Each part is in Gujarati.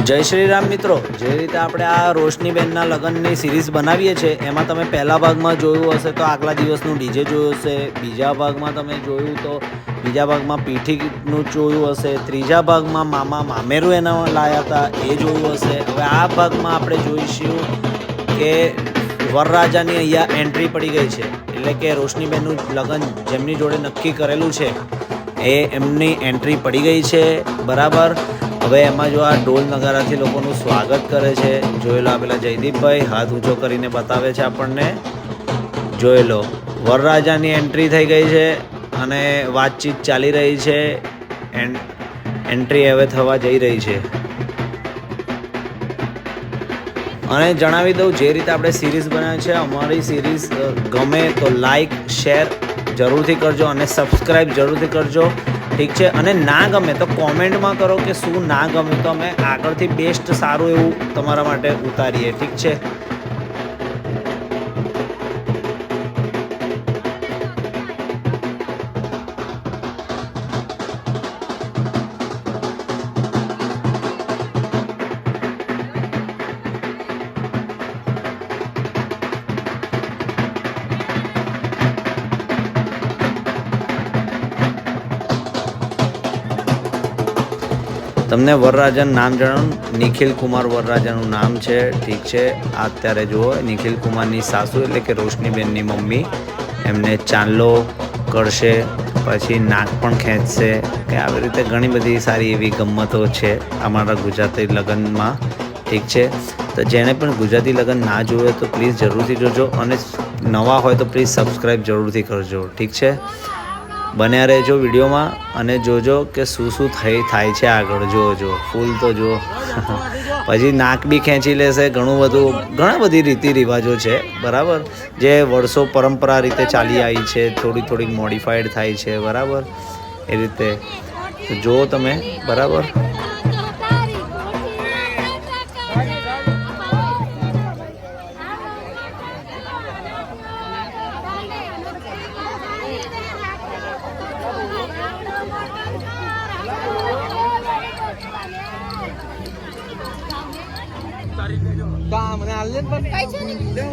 જય શ્રી રામ મિત્રો, જે રીતે આપણે આ રોશનીબેનના લગ્નની સિરીઝ બનાવીએ છીએ એમાં તમે પહેલા ભાગમાં જોયું હશે તો આગલા દિવસનું ડીજે જોયું હશે, બીજા ભાગમાં તમે જોયું તો બીજા ભાગમાં પીઠીનું જોયું હશે, ત્રીજા ભાગમાં મામા મામેરું એના લાયા હતા એ જોયું હશે. હવે આ ભાગમાં આપણે જોઈશું કે વરરાજાની અહીંયા એન્ટ્રી પડી ગઈ છે, એટલે કે રોશનીબેનનું લગ્ન જેમની જોડે નક્કી કરેલું છે એ એમની એન્ટ્રી પડી ગઈ છે. બરાબર. હવે એમાં જો આ ઢોલ નગારાથી લોકોનું સ્વાગત કરે છે. જોઈ લો, પેલા જયદીપભાઈ હાથ ઊંચો કરીને બતાવે છે આપણને. જોઈ લો, વરરાજાની એન્ટ્રી થઈ ગઈ છે અને વાતચીત ચાલી રહી છે. એન્ટ્રી હવે થવા જઈ રહી છે. અને જણાવી દઉં, જે રીતે આપણે સિરીઝ બનાવી છે, અમારી સિરીઝ ગમે તો લાઈક શેર જરૂરથી કરજો અને સબસ્ક્રાઈબ જરૂરથી કરજો. ઠીક છે. અને ના ગમે તો કોમેન્ટમાં કરો કે શું ના ગમે, તો અમે આગળથી બેસ્ટ સારું એવું તમારા માટે ઉતારીએ. ઠીક છે. તમને વરરાજાનું નામ જણાવું, નિખિલ કુમાર વરરાજાનું નામ છે. ઠીક છે. અત્યારે જુઓ, નિખિલ કુમારની સાસુ એટલે કે રોશનીબેનની મમ્મી એમને ચાંદલો કરશે, પછી નાક પણ ખેંચશે, કે આવી રીતે ઘણી બધી સારી એવી ગમ્મતો છે અમારા ગુજરાતી લગ્નમાં. ઠીક છે. તો જેણે પણ ગુજરાતી લગ્ન ના જોયો તો પ્લીઝ જરૂરથી જોજો, અને નવા હોય તો પ્લીઝ સબસ્ક્રાઈબ જરૂરથી કરજો. ઠીક છે. બન્યા રહેજો વિડીયોમાં અને જોજો કે શું શું થાય છે આગળ. જોજો, ફૂલ તો જો પછી નાક બી ખેંચી લેશે. ઘણા બધી રીતિ રિવાજો છે. બરાબર. જે વર્ષો પરંપરા રીતે ચાલી આવી છે, થોડી મોડિફાઈડ થાય છે. બરાબર. એ રીતે જુઓ તમે. બરાબર. મને આલે પણ કઈ છે ને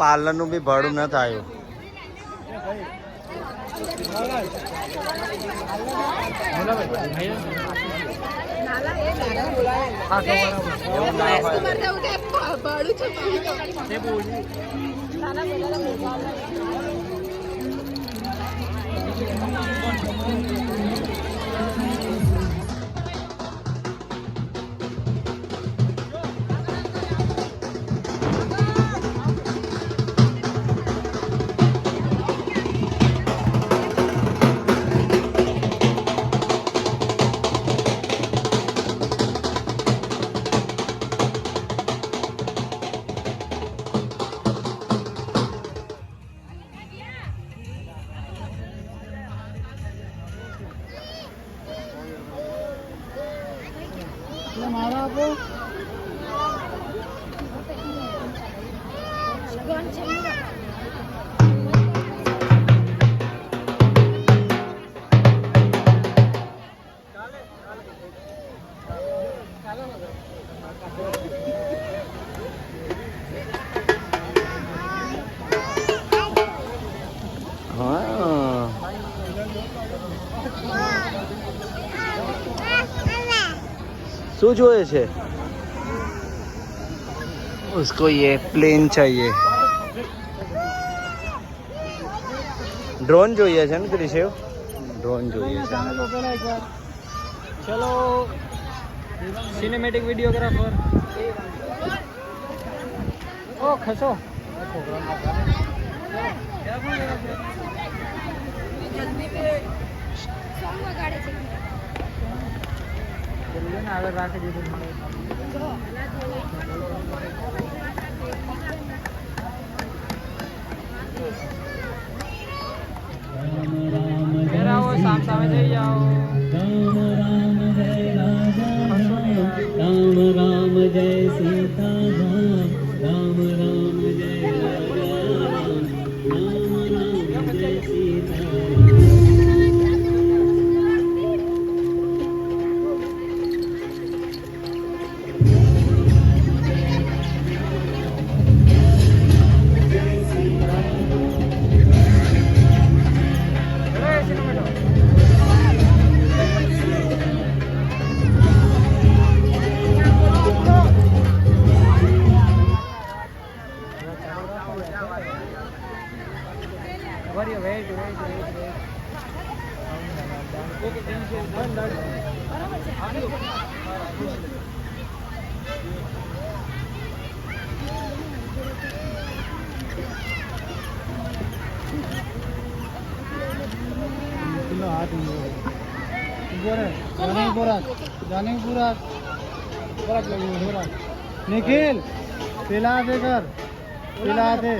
પાર્લરનું બી ભાડું ન થયું. શું જોઈએ છે? उसको ये प्लेन चाहिए. ડ્રોન જોઈએ છે ને ક્રિશેવ? ડ્રોન જોઈએ છે. ચલો સિનેમેટિક વિડીયોગ્રાફર ઓ ખસો આગળ રાખી દીધું સામ સામે જઈ જાઓ. राम राम जय सीता राम राम जय राजा राम राम जय सीता. निखिल पिला दे कर पिला दे.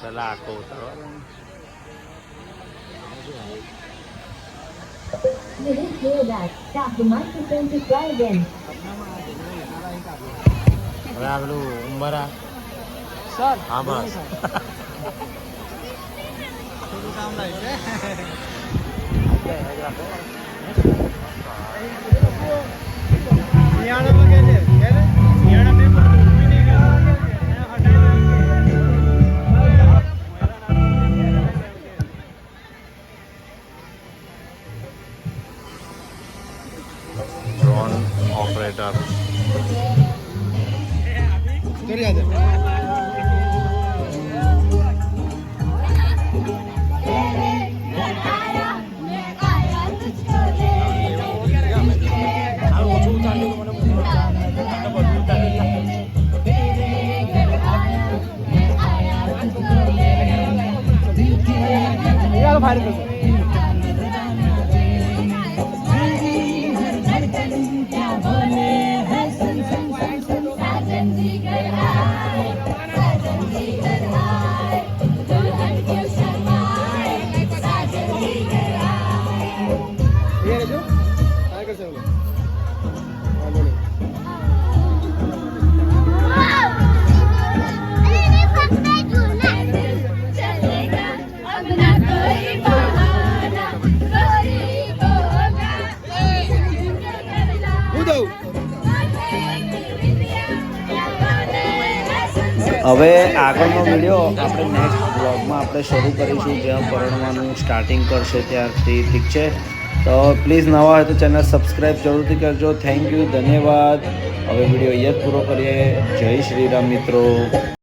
પેલા આખો ઉતારો You didn't hear that. Tap the microphone to try again. હવે આ પેલું ઉંબરા સર હા બસ ડ્રોન ઓપરેટર હવે આગળનો વિડીયો આપણે નેક્સ્ટ બ્લોગમાં આપણે શરૂ કરીશું જ્યાં પરણવાનું સ્ટાર્ટિંગ કરશે ત્યારથી ઠીક છે તો પ્લીઝ નવા હોય તો ચેનલ સબસ્ક્રાઈબ જરૂરથી કરજો થેન્ક યુ ધન્યવાદ હવે વિડીયો અહીંયા જ પૂરો કરીએ જય શ્રી રામ મિત્રો